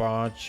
5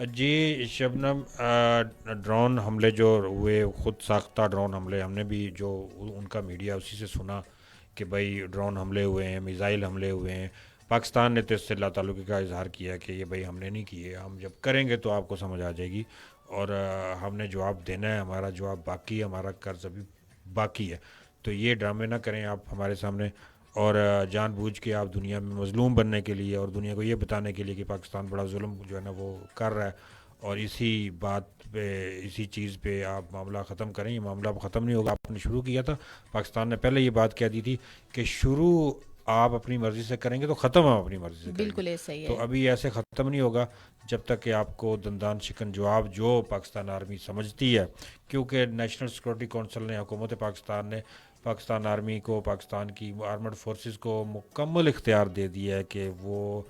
جی شبنم، drone حملے جو ہوئے، خود ساختہ ڈرون حملے، ہم نے بھی جو ان کا میڈیا اسی سے سنا کہ بھائی ڈرون حملے ہوئے ہیں، میزائل حملے ہوئے ہیں. پاکستان نے تو اس سے اللہ تعلقی کا اظہار کیا کہ یہ بھائی ہم نے نہیں کیے، ہم جب کریں گے تو آپ کو سمجھ آ جائے گی، اور ہم نے جواب دینا ہے، ہمارا جواب باقی ہے، ہمارا قرض ابھی باقی ہے. تو یہ ڈرامے نہ کریں آپ ہمارے سامنے، اور جان بوجھ کے آپ دنیا میں مظلوم بننے کے لیے اور دنیا کو یہ بتانے کے لیے کہ پاکستان بڑا ظلم جو ہے نا وہ کر رہا ہے، اور اسی بات پہ، اسی چیز پہ آپ معاملہ ختم کریں. یہ معاملہ اب ختم نہیں ہوگا. آپ نے شروع کیا تھا، پاکستان نے پہلے یہ بات کہہ دی تھی کہ شروع آپ اپنی مرضی سے کریں گے تو ختم ہم اپنی مرضی سے کریں گے. بالکل ایسا ہی تو ہے. ابھی ایسے ختم نہیں ہوگا جب تک کہ آپ کو دندان شکن جواب جو پاکستان آرمی سمجھتی ہے، کیونکہ نیشنل سیکورٹی کونسل نے، حکومت پاکستان نے پاکستان آرمی کو، پاکستان کی آرمڈ فورسز کو مکمل اختیار دے دیا ہے کہ وہ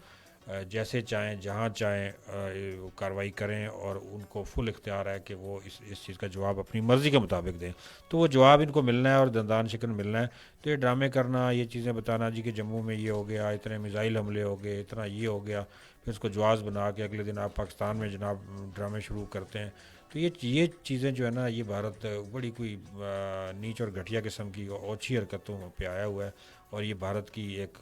جیسے چاہیں، جہاں چاہیں کارروائی کریں، اور ان کو فل اختیار ہے کہ وہ اس چیز کا جواب اپنی مرضی کے مطابق دیں. تو وہ جواب ان کو ملنا ہے اور دندان شکن ملنا ہے. تو یہ ڈرامے کرنا، یہ چیزیں بتانا جی کہ جموں میں یہ ہو گیا، اتنے میزائل حملے ہو گئے، اتنا یہ ہو گیا، پھر اس کو جواز بنا کے اگلے دن آپ پاکستان میں جناب ڈرامے شروع کرتے ہیں. تو یہ چیزیں جو ہے نا، یہ بھارت بڑی کوئی نیچ اور گھٹیا قسم کی اوچھی حرکتوں پہ آیا ہوا ہے. اور یہ بھارت کی ایک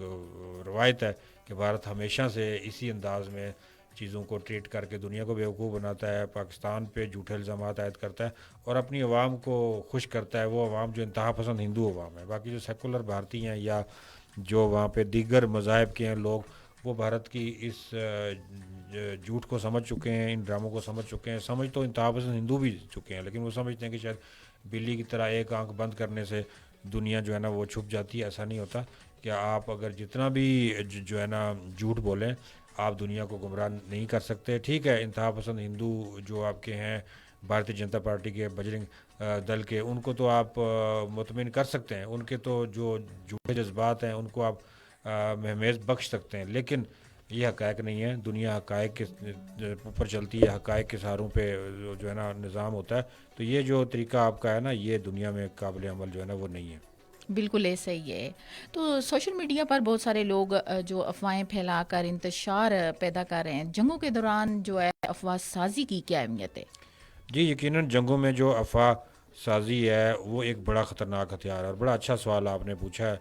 روایت ہے کہ بھارت ہمیشہ سے اسی انداز میں چیزوں کو ٹریٹ کر کے دنیا کو بیوقوف بناتا ہے، پاکستان پہ جھوٹے الزامات عائد کرتا ہے اور اپنی عوام کو خوش کرتا ہے. وہ عوام جو انتہا پسند ہندو عوام ہے، باقی جو سیکولر بھارتی ہیں یا جو وہاں پہ دیگر مذاہب کے ہیں لوگ، وہ بھارت کی اس جھوٹ کو سمجھ چکے ہیں، ان ڈراموں کو سمجھ چکے ہیں. سمجھ تو انتہا پسند ہندو بھی چکے ہیں، لیکن وہ سمجھتے ہیں کہ شاید بلی کی طرح ایک آنکھ بند کرنے سے دنیا جو ہے نا وہ چھپ جاتی ہے. ایسا نہیں ہوتا کہ آپ اگر جتنا بھی جو ہے نا جھوٹ بولیں، آپ دنیا کو گمراہ نہیں کر سکتے. ٹھیک ہے، انتہا پسند ہندو جو آپ کے ہیں بھارتیہ جنتا پارٹی کے، بجرنگ دل کے، ان کو تو آپ مطمئن کر سکتے ہیں، ان کے تو جو جھوٹے جذبات ہیں ان کو آپ مہمیز بخش سکتے ہیں. لیکن یہ حقائق نہیں ہے. دنیا حقائق کے اوپر چلتی ہے، حقائق کے سہاروں پہ جو ہے نا نظام ہوتا ہے. تو یہ جو طریقہ آپ کا ہے نا، یہ دنیا میں قابل عمل جو ہے نا وہ نہیں ہے. بالکل ایسا ہی ہے. تو سوشل میڈیا پر بہت سارے لوگ جو افواہیں پھیلا کر انتشار پیدا کر رہے ہیں، جنگوں کے دوران جو ہے افواہ سازی کی کیا اہمیت ہے؟ جی یقیناً جنگوں میں جو افواہ سازی ہے وہ ایک بڑا خطرناک ہتھیار ہے. اور بڑا اچھا سوال آپ نے پوچھا ہے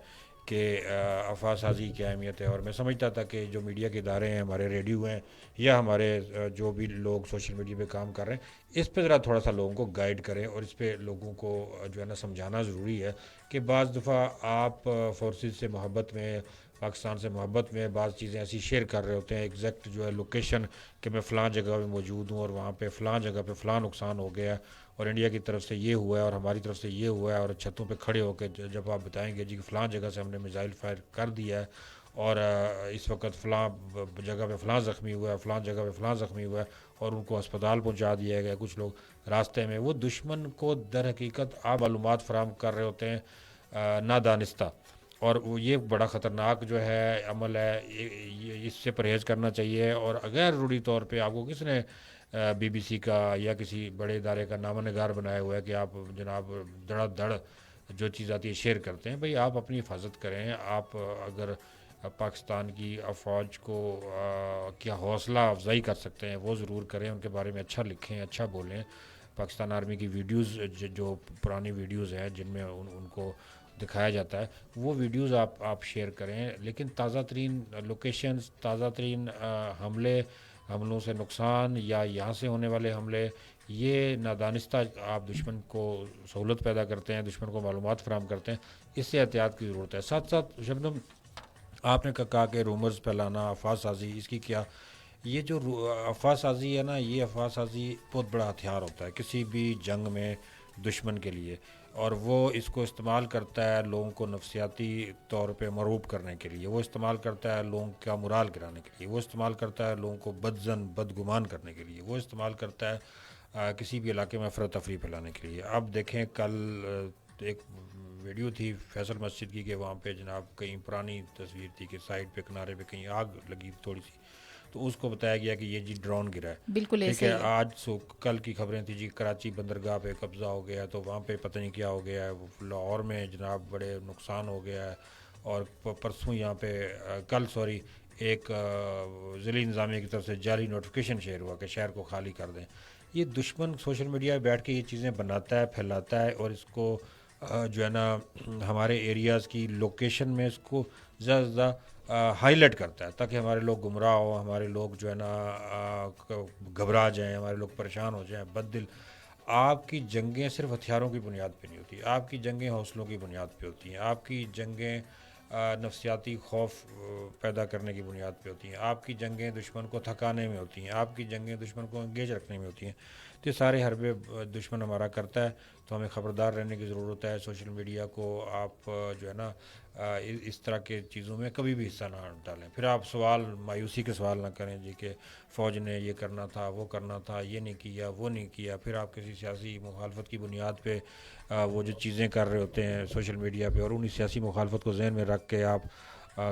کہ افواہ سازی کی کیا اہمیت ہے. اور میں سمجھتا تھا کہ جو میڈیا کے ادارے ہیں، ہمارے ریڈیو ہیں یا ہمارے جو بھی لوگ سوشل میڈیا پہ کام کر رہے ہیں، اس پہ ذرا تھوڑا سا لوگوں کو گائیڈ کریں، اور اس پہ لوگوں کو جو ہے نا سمجھانا ضروری ہے کہ بعض دفعہ آپ فورسز سے محبت میں، پاکستان سے محبت میں بعض چیزیں ایسی شیئر کر رہے ہوتے ہیں، ایگزیکٹ جو ہے لوکیشن کہ میں فلاں جگہ پہ موجود ہوں اور وہاں پہ فلاں جگہ پہ فلاں نقصان ہو گیا ہے، اور انڈیا کی طرف سے یہ ہوا ہے اور ہماری طرف سے یہ ہوا ہے. اور چھتوں پہ کھڑے ہو کے جب آپ بتائیں گے جی کہ فلاں جگہ سے ہم نے میزائل فائر کر دیا ہے، اور اس وقت فلاں جگہ پہ فلاں زخمی ہوا ہے، فلاں جگہ پہ فلاں زخمی ہوا ہے، اور ان کو ہسپتال پہنچا دیا گیا. کچھ لوگ راستے میں، وہ دشمن کو در حقیقت آپ معلومات فراہم کر رہے ہوتے ہیں نادانستہ. اور وہ یہ بڑا خطرناک جو ہے عمل ہے، اس سے پرہیز کرنا چاہیے. اور غیر ضروری طور پہ آپ کو کس نے بی بی سی کا یا کسی بڑے ادارے کا نامہ نگار بنایا ہوا ہے کہ آپ جناب دڑا دڑ جو چیز آتی ہے شیئر کرتے ہیں؟ بھئی آپ اپنی حفاظت کریں. آپ اگر پاکستان کی افواج کو کیا حوصلہ افزائی کر سکتے ہیں وہ ضرور کریں، ان کے بارے میں اچھا لکھیں، اچھا بولیں. پاکستان آرمی کی ویڈیوز جو پرانی ویڈیوز ہیں جن میں ان کو دکھایا جاتا ہے، وہ ویڈیوز آپ شیئر کریں. لیکن تازہ ترین لوکیشنز، تازہ ترین حملوں سے نقصان یا یہاں سے ہونے والے حملے، یہ نادانستہ آپ دشمن کو سہولت پیدا کرتے ہیں، دشمن کو معلومات فراہم کرتے ہیں. اس سے احتیاط کی ضرورت ہے. ساتھ ساتھ شبنم، آپ نے کہا کہ رومرز پھیلانا، افواہ سازی، اس کی کیا، یہ جو افواہ سازی ہے نا، یہ افواہ سازی بہت بڑا ہتھیار ہوتا ہے کسی بھی جنگ میں دشمن کے لیے. اور وہ اس کو استعمال کرتا ہے لوگوں کو نفسیاتی طور پہ مرعوب کرنے کے لیے، وہ استعمال کرتا ہے لوگوں کا مرال گرانے کے لیے، وہ استعمال کرتا ہے لوگوں کو بدظن بدگمان کرنے کے لیے، وہ استعمال کرتا ہے کسی بھی علاقے میں افراتفری پھیلانے کے لیے. اب دیکھیں کل ایک ویڈیو تھی فیصل مسجد کی کہ وہاں پہ جناب کہیں پرانی تصویر تھی کہ سائڈ پہ کنارے پہ کہیں آگ لگی تھوڑی سی، تو اس کو بتایا گیا کہ یہ جی ڈرون گرا ہے. بالکل ٹھیک ایسا ہے، ہی ہے. آج کل کی خبریں تھی جی کراچی بندرگاہ پہ قبضہ ہو گیا، تو وہاں پہ پتہ نہیں کیا ہو گیا ہے، لاہور میں جناب بڑے نقصان ہو گیا ہے. اور پرسوں یہاں پہ کل ایک ضلعی انتظامیہ کی طرف سے جعلی نوٹیفیکیشن شیئر ہوا کہ شہر کو خالی کر دیں. یہ دشمن سوشل میڈیا پہ بیٹھ کے یہ چیزیں بناتا ہے, پھیلاتا ہے, اور اس کو جو ہے نا ہمارے ایریاز کی لوکیشن میں اس کو زیادہ سے زیادہ ہائی لائٹ کرتا ہے تاکہ ہمارے لوگ گمراہ ہوں, ہمارے لوگ جو ہے نا گھبرا جائیں, ہمارے لوگ پریشان ہو جائیں, بد دل. آپ کی جنگیں صرف ہتھیاروں کی بنیاد پہ نہیں ہوتی, آپ کی جنگیں حوصلوں کی بنیاد پہ ہوتی ہیں, آپ کی جنگیں نفسیاتی خوف پیدا کرنے کی بنیاد پہ ہوتی ہیں, آپ کی جنگیں دشمن کو تھکانے میں ہوتی ہیں, آپ کی جنگیں دشمن کو انگیج رکھنے میں ہوتی ہیں. تو یہ سارے حربے دشمن ہمارا کرتا ہے, تو ہمیں خبردار رہنے کی ضرورت ہے. سوشل میڈیا کو آپ جو ہے نا اس طرح کے چیزوں میں کبھی بھی حصہ نہ ڈالیں. پھر آپ سوال مایوسی کے سوال نہ کریں جی کہ فوج نے یہ کرنا تھا, وہ کرنا تھا, یہ نہیں کیا, وہ نہیں کیا. پھر آپ کسی سیاسی مخالفت کی بنیاد پہ وہ جو چیزیں کر رہے ہوتے ہیں سوشل میڈیا پہ, اور انہی سیاسی مخالفت کو ذہن میں رکھ کے آپ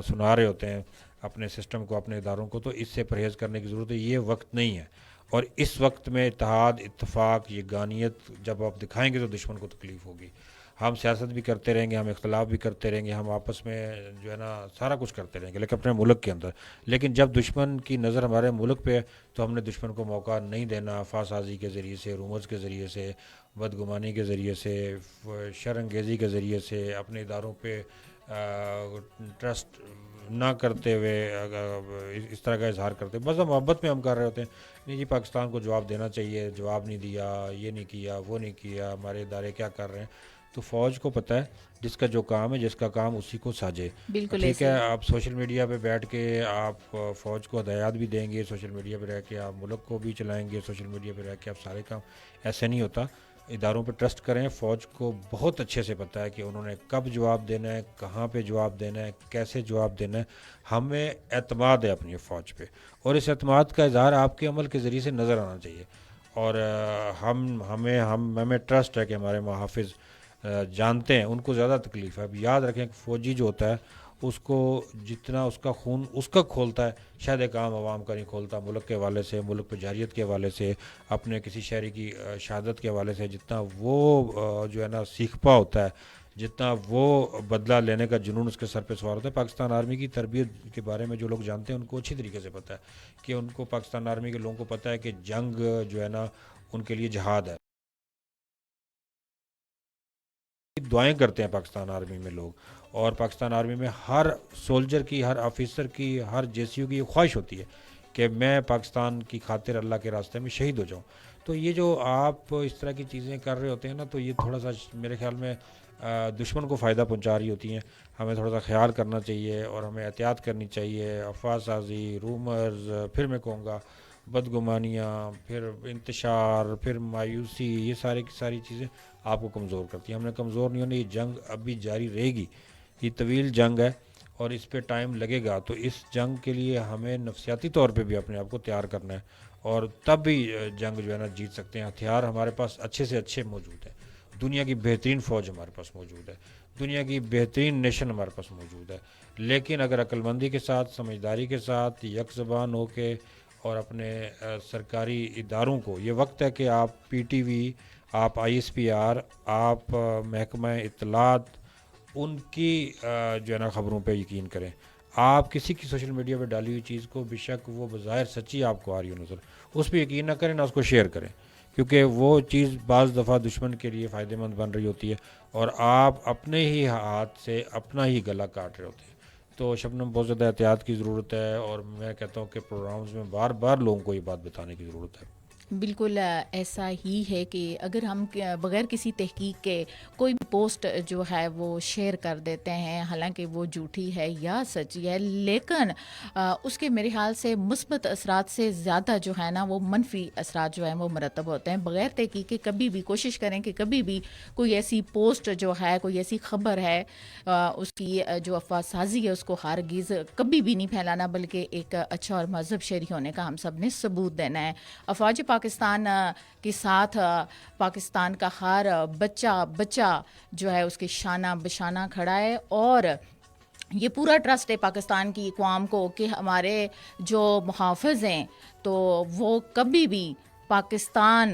سنا رہے ہوتے ہیں اپنے سسٹم کو, اپنے اداروں کو. تو اس سے پرہیز کرنے کی ضرورت ہے. یہ وقت نہیں ہے, اور اس وقت میں اتحاد, اتفاق, یگانیت جب آپ دکھائیں گے تو دشمن کو تکلیف ہوگی. ہم سیاست بھی کرتے رہیں گے, ہم اختلاف بھی کرتے رہیں گے, ہم آپس میں جو ہے نا سارا کچھ کرتے رہیں گے, لیکن اپنے ملک کے اندر. لیکن جب دشمن کی نظر ہمارے ملک پہ ہے تو ہم نے دشمن کو موقع نہیں دینا افواہ کے ذریعے سے, رومرز کے ذریعے سے, بدگمانی کے ذریعے سے, شر انگیزی کے ذریعے سے, اپنے اداروں پہ ٹرسٹ نہ کرتے ہوئے اس طرح کا اظہار کرتے. بس محبت میں ہم کر رہے ہوتے ہیں نہیں جی پاکستان کو جواب دینا چاہیے, جواب نہیں دیا, یہ نہیں کیا, وہ نہیں کیا, ہمارے ادارے کیا کر رہے ہیں. تو فوج کو پتہ ہے جس کا جو کام ہے, جس کا کام اسی کو ساجے. بالکل ٹھیک ایسے ہے, آپ سوشل میڈیا پہ بیٹھ کے آپ فوج کو ہدایات بھی دیں گے, سوشل میڈیا پہ رہ کے آپ ملک کو بھی چلائیں گے, سوشل میڈیا پہ رہ کے آپ سارے کام. ایسے نہیں ہوتا. اداروں پہ ٹرسٹ کریں. فوج کو بہت اچھے سے پتہ ہے کہ انہوں نے کب جواب دینا ہے, کہاں پہ جواب دینا ہے, کیسے جواب دینا ہے. ہمیں اعتماد ہے اپنی فوج پہ, اور اس اعتماد کا اظہار آپ کے عمل کے ذریعے سے نظر آنا چاہیے. اور ہمیں ٹرسٹ ہے کہ ہمارے محافظ جانتے ہیں, ان کو زیادہ تکلیف ہے. اب یاد رکھیں کہ فوجی جو ہوتا ہے اس کو جتنا اس کا خون اس کا کھولتا ہے, شاید ایک عام عوام کا نہیں کھولتا. ملک کے حوالے سے, ملک پہ جارحیت کے حوالے سے, اپنے کسی شہری کی شہادت کے حوالے سے, جتنا وہ جو ہے نا سیکھپا ہوتا ہے, جتنا وہ بدلہ لینے کا جنون اس کے سر پہ سوار ہوتا ہے. پاکستان آرمی کی تربیت کے بارے میں جو لوگ جانتے ہیں ان کو اچھی طریقے سے پتہ ہے کہ ان کو پاکستان آرمی کے لوگوں کو پتہ ہے کہ جنگ جو ہے نا ان کے لیے جہاد ہے. دعائیں کرتے ہیں پاکستان آرمی میں لوگ, اور پاکستان آرمی میں ہر سولجر کی, ہر آفیسر کی, ہر جیسیو کی یہ خواہش ہوتی ہے کہ میں پاکستان کی خاطر اللہ کے راستے میں شہید ہو جاؤں. تو یہ جو آپ اس طرح کی چیزیں کر رہے ہوتے ہیں نا, تو یہ تھوڑا سا میرے خیال میں دشمن کو فائدہ پہنچا رہی ہوتی ہیں. ہمیں تھوڑا سا خیال کرنا چاہیے اور ہمیں احتیاط کرنی چاہیے. افواہ سازی, رومرز, پھر میں کہوں گا بدگمانیاں, پھر انتشار, پھر مایوسی, یہ ساری چیزیں آپ کو کمزور کرتی ہیں. ہم نے کمزور نہیں ہونا. یہ جنگ ابھی جاری رہے گی, یہ طویل جنگ ہے اور اس پہ ٹائم لگے گا. تو اس جنگ کے لیے ہمیں نفسیاتی طور پہ بھی اپنے آپ کو تیار کرنا ہے, اور تب بھی جنگ جو ہے نا جیت سکتے ہیں. ہتھیار ہمارے پاس اچھے سے اچھے موجود ہیں. دنیا کی بہترین فوج ہمارے پاس موجود ہے, دنیا کی بہترین نیشن ہمارے پاس موجود ہے. لیکن اگر عقل مندی کے ساتھ, سمجھداری کے ساتھ, یک زبان ہو کے, اور اپنے سرکاری اداروں کو, یہ وقت ہے کہ آپ پی ٹی وی, آپ آئی ایس پی آر, آپ محکمہ اطلاعات, ان کی جو ہے نا خبروں پہ یقین کریں. آپ کسی کی سوشل میڈیا پہ ڈالی ہوئی چیز کو, بے شک وہ بظاہر سچی آپ کو آ رہی ہو نظر, اس پہ یقین نہ کریں, نہ اس کو شیئر کریں, کیونکہ وہ چیز بعض دفعہ دشمن کے لیے فائدہ مند بن رہی ہوتی ہے, اور آپ اپنے ہی ہاتھ سے اپنا ہی گلا کاٹ رہے ہوتے ہیں. تو شبنم, بہت زیادہ احتیاط کی ضرورت ہے, اور میں کہتا ہوں کہ پروگرامز میں بار بار لوگوں کو یہ بات بتانے کی ضرورت ہے. بالکل ایسا ہی ہے کہ اگر ہم بغیر کسی تحقیق کے کوئی بھی پوسٹ جو ہے وہ شیئر کر دیتے ہیں, حالانکہ وہ جھوٹی ہے یا سچی ہے, لیکن اس کے میرے خیال سے مثبت اثرات سے زیادہ جو ہے نا وہ منفی اثرات جو ہیں وہ مرتب ہوتے ہیں. بغیر تحقیق کے کبھی بھی کوشش کریں کہ کبھی بھی کوئی ایسی پوسٹ جو ہے, کوئی ایسی خبر ہے, اس کی جو افواہ سازی ہے اس کو ہرگز کبھی بھی نہیں پھیلانا, بلکہ ایک اچھا اور مہذب شہری ہونے کا ہم سب نے ثبوت دینا ہے. افواج پاکستان کے ساتھ پاکستان کا ہر بچہ جو ہے اس کے شانہ بشانہ کھڑا ہے, اور یہ پورا ٹرسٹ ہے پاکستان کی اقوام کو کہ ہمارے جو محافظ ہیں تو وہ کبھی بھی پاکستان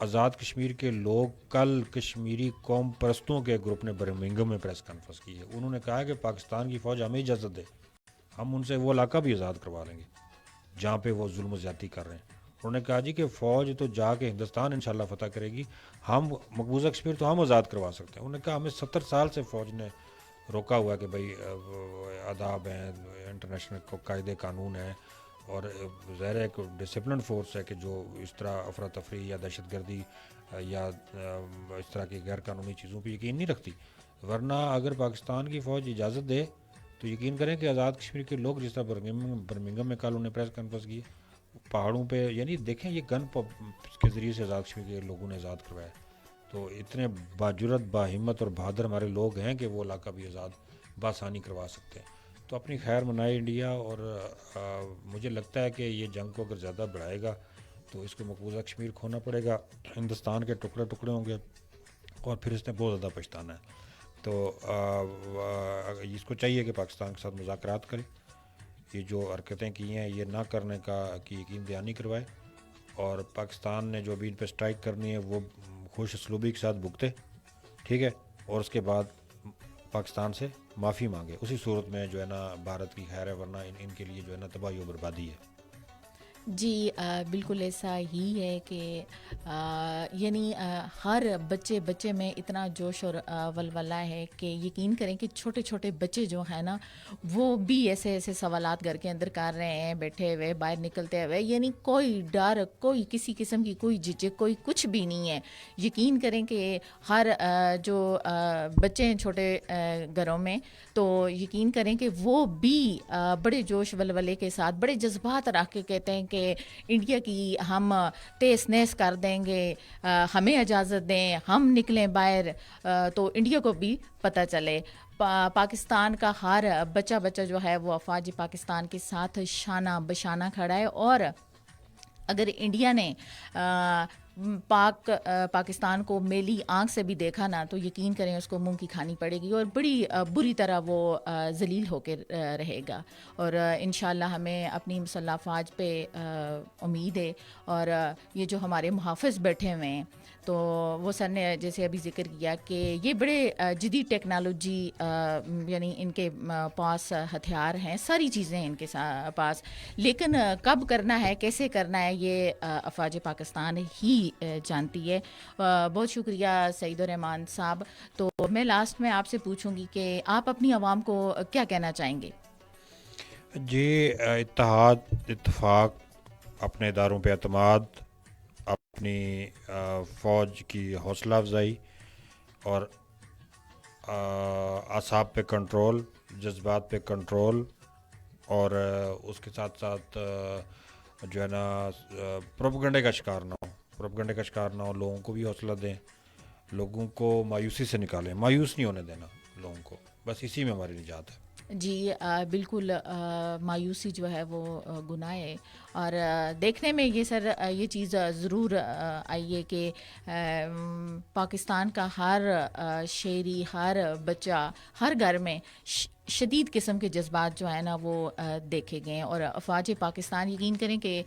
آزاد کشمیر کے لوگ کل کشمیری قوم پرستوں کے گروپ نے برمنگھم میں پریس کانفرنس کی ہے. انہوں نے کہا کہ پاکستان کی فوج ہمیں اجازت دے, ہم ان سے وہ علاقہ بھی آزاد کروا لیں گے جہاں پہ وہ ظلم و زیادتی کر رہے ہیں. انہوں نے کہا جی کہ فوج تو جا کے ہندوستان انشاءاللہ فتح کرے گی, ہم مقبوضہ کشمیر تو ہم آزاد کروا سکتے ہیں. انہوں نے کہا ہمیں 70 سال سے فوج نے روکا ہوا ہے کہ بھائی آداب ہیں, انٹرنیشنل قاعدے قانون ہیں, اور ظاہر ایک ڈسپلن فورس ہے کہ جو اس طرح افراتفری یا دہشت گردی یا اس طرح کی غیر قانونی چیزوں پہ یقین نہیں رکھتی. ورنہ اگر پاکستان کی فوج اجازت دے تو یقین کریں کہ آزاد کشمیر کے لوگ جس طرح برمنگھم میں کل انہوں نے پریس کانفرنس کی پہاڑوں پہ, یعنی دیکھیں یہ گن کے ذریعے سے آزاد کشمیر کے لوگوں نے آزاد کروایا. تو اتنے باجرت باہمت اور بہادر ہمارے لوگ ہیں کہ وہ علاقہ بھی آزاد بآسانی کروا سکتے ہیں. تو اپنی خیر منائے انڈیا, اور مجھے لگتا ہے کہ یہ جنگ کو اگر زیادہ بڑھائے گا تو اس کو مقبوضہ کشمیر کھونا پڑے گا, ہندوستان کے ٹکڑے ٹکڑے ہوں گے اور پھر اس نے بہت زیادہ پچھتانا ہے. تو اس کو چاہیے کہ پاکستان کے ساتھ مذاکرات کرے, یہ جو حرکتیں کی ہیں یہ نہ کرنے کی یقین دہانی کروائے, اور پاکستان نے جو بھی ان پہ اسٹرائک کرنی ہے وہ خوش اسلوبی کے ساتھ بھگتے, ٹھیک ہے, اور اس کے بعد پاکستان سے معافی مانگے. اسی صورت میں جو ہے نا بھارت کی خیر ہے, ورنہ ان کے لیے جو ہے نا تباہی و بربادی ہے. جی بالکل ایسا ہی ہے کہ یعنی ہر بچے میں اتنا جوش اور ولولہ ہے کہ یقین کریں کہ چھوٹے چھوٹے بچے جو ہیں نا وہ بھی ایسے سوالات گھر کے اندر کر رہے ہیں, بیٹھے ہوئے باہر نکلتے ہوئے, یعنی کوئی ڈر, کوئی کسی قسم کی کوئی جھجک, کوئی کچھ بھی نہیں ہے. یقین کریں کہ ہر جو بچے ہیں چھوٹے گھروں میں, تو یقین کریں کہ وہ بھی بڑے جوش ولولے کے ساتھ, بڑے جذبات رکھ کے کہتے ہیں کہ انڈیا کی ہم تیز نیس کر دیں گے, ہمیں اجازت دیں, ہم نکلیں باہر, تو انڈیا کو بھی پتہ چلے. پاکستان کا ہر بچہ جو ہے وہ افواج پاکستان کے ساتھ شانہ بشانہ کھڑا ہے, اور اگر انڈیا نے پاکستان کو میلی آنکھ سے بھی دیکھا نا تو یقین کریں اس کو منہ کی کھانی پڑے گی, اور بڑی بری طرح وہ ذلیل ہو کے رہے گا. اور انشاءاللہ ہمیں اپنی مسلح افواج پہ امید ہے, اور یہ جو ہمارے محافظ بیٹھے ہوئے ہیں تو وہ سر نے جیسے ابھی ذکر کیا کہ یہ بڑے جدید ٹیکنالوجی یعنی ان کے پاس ہتھیار ہیں, ساری چیزیں ہیں ان کے پاس, لیکن کب کرنا ہے, کیسے کرنا ہے, یہ افواج پاکستان ہی جانتی ہے. بہت شکریہ سعید الرحمان صاحب. تو میں لاسٹ میں آپ سے پوچھوں گی کہ آپ اپنی عوام کو کیا کہنا چاہیں گے؟ جی, اتحاد, اتفاق, اپنے اداروں پہ اعتماد, اپنی فوج کی حوصلہ افزائی, اور اعصاب پہ کنٹرول, جذبات پہ کنٹرول, اور اس کے ساتھ ساتھ جو ہے نا پروپیگنڈے کا شکار نہ ہو, لوگوں کو بھی حوصلہ دیں, لوگوں کو مایوسی سے نکالیں, مایوس نہیں ہونے دینا لوگوں کو, بس اسی میں ہماری نجات ہے. جی بالکل, مایوسی جو ہے وہ گناہ ہے, اور دیکھنے میں یہ سر یہ چیز ضرور آئی ہے کہ پاکستان کا ہر شہری, ہر بچہ, ہر گھر میں شدید قسم کے جذبات جو ہیں نا وہ دیکھے گئے ہیں. اور افواج پاکستان, یقین کریں کہ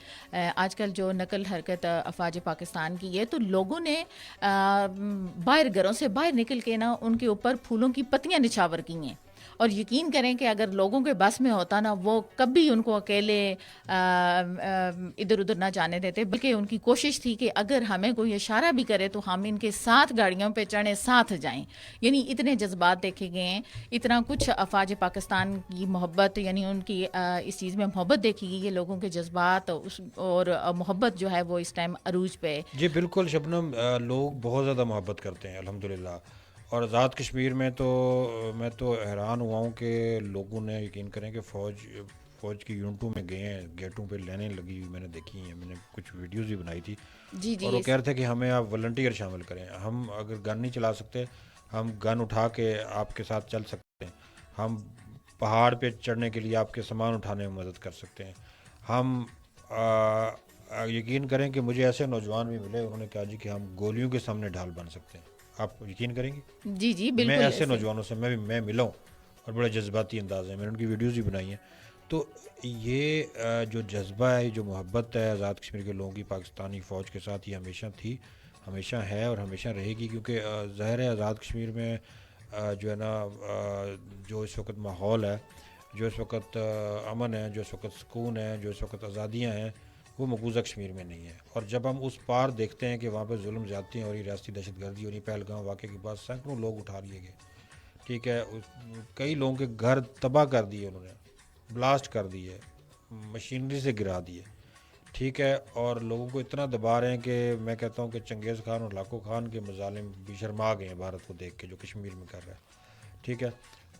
آج کل جو نقل حرکت افواج پاکستان کی ہے تو لوگوں نے باہر گھروں سے باہر نکل کے نا ان کے اوپر پھولوں کی پتیاں نچھاور کی ہیں, اور یقین کریں کہ اگر لوگوں کے بس میں ہوتا نا وہ کبھی ان کو اکیلے ادھر ادھر نہ جانے دیتے, بلکہ ان کی کوشش تھی کہ اگر ہمیں کوئی اشارہ بھی کرے تو ہم ان کے ساتھ گاڑیوں پہ چڑھیں, ساتھ جائیں. یعنی اتنے جذبات دیکھے گئے ہیں, اتنا کچھ افواج پاکستان کی محبت, یعنی ان کی اس چیز میں محبت دیکھی گئی ہے, لوگوں کے جذبات اور محبت جو ہے وہ اس ٹائم عروج پہ. جی بالکل شبنم, لوگ بہت زیادہ محبت کرتے ہیں الحمدللہ, اور آزاد کشمیر میں تو میں تو حیران ہوا ہوں کہ لوگوں نے, یقین کریں کہ فوج کی یونٹوں میں گئے ہیں, گیٹوں پہ لینے لگی ہوئی میں نے دیکھی ہیں, میں نے کچھ ویڈیوز بھی بنائی تھی, اور وہ کہہ رہے تھے کہ ہمیں آپ والنٹیئر شامل کریں, ہم اگر گن نہیں چلا سکتے ہم گن اٹھا کے آپ کے ساتھ چل سکتے ہیں, ہم پہاڑ پہ چڑھنے کے لیے آپ کے سامان اٹھانے میں مدد کر سکتے ہیں. ہم یقین کریں کہ مجھے ایسے نوجوان بھی ملے, انہوں نے کہا جی کہ ہم گولیوں کے سامنے ڈھال بن سکتے ہیں. آپ یقین کریں گے؟ جی جی بالکل, میں ایسے نوجوانوں سے میں ملا ہوں, اور بڑے جذباتی انداز ہیں, میں نے ان کی ویڈیوز بھی بنائی ہیں. تو یہ جو جذبہ ہے, جو محبت ہے آزاد کشمیر کے لوگوں کی پاکستانی فوج کے ساتھ, یہ ہمیشہ تھی, ہمیشہ ہے اور ہمیشہ رہے گی، کیونکہ ظاہر ہے آزاد کشمیر میں جو ہے نا جو اس وقت ماحول ہے، جو اس وقت امن ہے، جو اس وقت سکون ہے، جو اس وقت آزادیاں ہیں، وہ مقبوضہ کشمیر میں نہیں ہے. اور جب ہم اس پار دیکھتے ہیں کہ وہاں پہ ظلم زیادتی اور ریاستی دہشت گردی اور پہلگام واقعے کے بعد سینکڑوں لوگ اٹھا لیے گئے، ٹھیک ہے، کئی لوگوں کے گھر تباہ کر دیے، انہوں نے بلاسٹ کر دیے، مشینری سے گرا دیے، ٹھیک ہے، اور لوگوں کو اتنا دبا رہے ہیں کہ میں کہتا ہوں کہ چنگیز خان اور لاکھو خان کے مظالم بھی شرما گئے ہیں بھارت کو دیکھ کے جو کشمیر میں کر رہا ہے، ٹھیک ہے،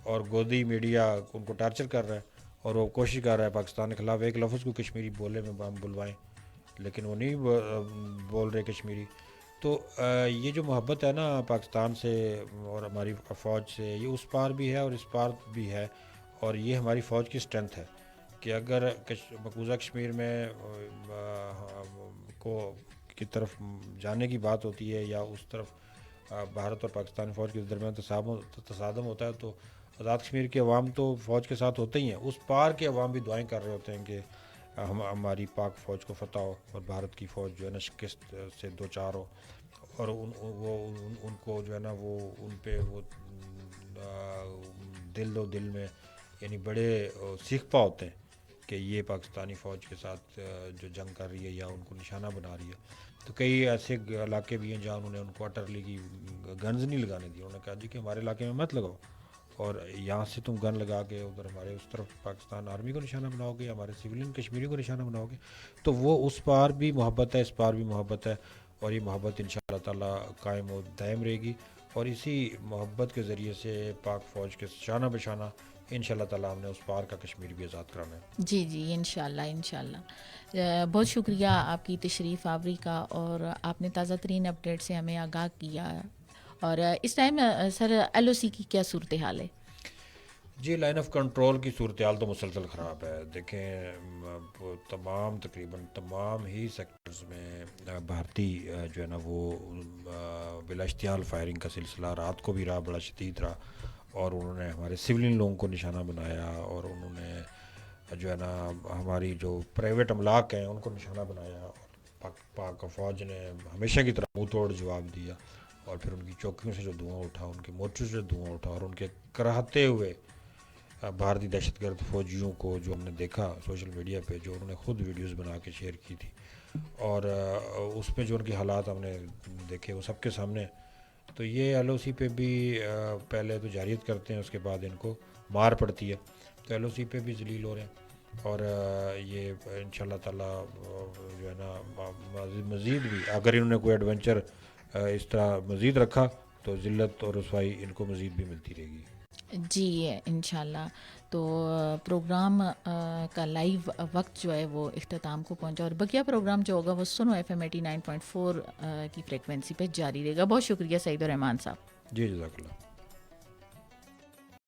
اور گودی میڈیا ان کو ٹارچر کر رہا ہے اور وہ کوشش کر رہا ہے پاکستان کے خلاف ایک لفظ کو کشمیری بولے میں ہم بلوائیں، لیکن وہ نہیں بول رہے کشمیری. تو یہ جو محبت ہے نا پاکستان سے اور ہماری فوج سے، یہ اس پار بھی ہے اور اس پار بھی ہے، اور یہ ہماری فوج کی اسٹرینتھ ہے کہ اگر مقبوضہ کشمیر میں کی طرف جانے کی بات ہوتی ہے یا اس طرف بھارت اور پاکستان فوج کے درمیان تصادم ہوتا ہے، تو آزاد کشمیر کے عوام تو فوج کے ساتھ ہوتے ہی ہیں، اس پار کے عوام بھی دعائیں کر رہے ہوتے ہیں کہ ہماری پاک فوج کو فتح ہو اور بھارت کی فوج جو ہے نا شکست سے دو چار ہو، اور ان کو جو ہے نا وہ ان پہ وہ دل میں یعنی بڑے سیکھپا ہوتے ہیں کہ یہ پاکستانی فوج کے ساتھ جو جنگ کر رہی ہے یا ان کو نشانہ بنا رہی ہے. تو کئی ایسے علاقے بھی ہیں جہاں انہوں نے ان کو اٹرلی کی گنز نہیں لگانے دی، انہوں نے کہا جی کہ ہمارے علاقے میں مت لگاؤ، اور یہاں سے تم گن لگا کے ادھر ہمارے اس طرف پاکستان آرمی کو نشانہ بناؤ گے، ہمارے سویلین کشمیری کو نشانہ بناؤ گے. تو وہ اس پار بھی محبت ہے، اس پار بھی محبت ہے، اور یہ محبت انشاءاللہ تعالی قائم و دائم رہے گی، اور اسی محبت کے ذریعے سے پاک فوج کے شانہ بشانہ انشاءاللہ تعالی ہم نے اس پار کا کشمیر بھی آزاد کرانا ہے. جی جی انشاءاللہ انشاءاللہ. بہت شکریہ آپ کی تشریف آوری کا، اور آپ نے تازہ ترین اپڈیٹ سے ہمیں آگاہ کیا. اور اس ٹائم سر ایل او سی کی کیا صورتحال ہے؟ جی لائن آف کنٹرول کی صورتحال تو مسلسل خراب ہے. دیکھیں تقریباً تمام ہی سیکٹرز میں بھارتی جو ہے نا وہ بلا اشتعال فائرنگ کا سلسلہ رات کو بھی رہا، بڑا شدید رہا، اور انہوں نے ہمارے سویلین لوگوں کو نشانہ بنایا، اور انہوں نے جو ہے نا ہماری جو پرائیویٹ املاک ہیں ان کو نشانہ بنایا. پاک فوج نے ہمیشہ کی طرح منہ توڑ جواب دیا، اور پھر ان کی چوکیوں سے جو دھواں اٹھا، ان کے مورچوں سے دھواں اٹھا، اور ان کے کراہتے ہوئے بھارتی دہشت گرد فوجیوں کو جو ہم نے دیکھا سوشل میڈیا پہ، جو انہوں نے خود ویڈیوز بنا کے شیئر کی تھی، اور اس میں جو ان کے حالات ہم نے دیکھے وہ سب کے سامنے. تو یہ ایل او سی پہ بھی پہلے تو جارحیت کرتے ہیں، اس کے بعد ان کو مار پڑتی ہے، تو ایل او سی پہ بھی ذلیل ہو رہے ہیں. اور یہ انشاءاللہ تعالی جو ہے نا مزید بھی اگر انہوں نے کوئی ایڈونچر اس طرح مزید رکھا تو ذلت اور رسوائی ان کو مزید بھی ملتی رہے گی. جی انشاءاللہ. تو پروگرام کا لائیو وقت جو ہے وہ اختتام کو پہنچا، اور بقیہ پروگرام جو ہوگا وہ سنو ایف ایم 89.4 کی فریکوینسی پہ جاری رہے گا. بہت شکریہ سعید الرحمان صاحب. جی جزاک اللہ.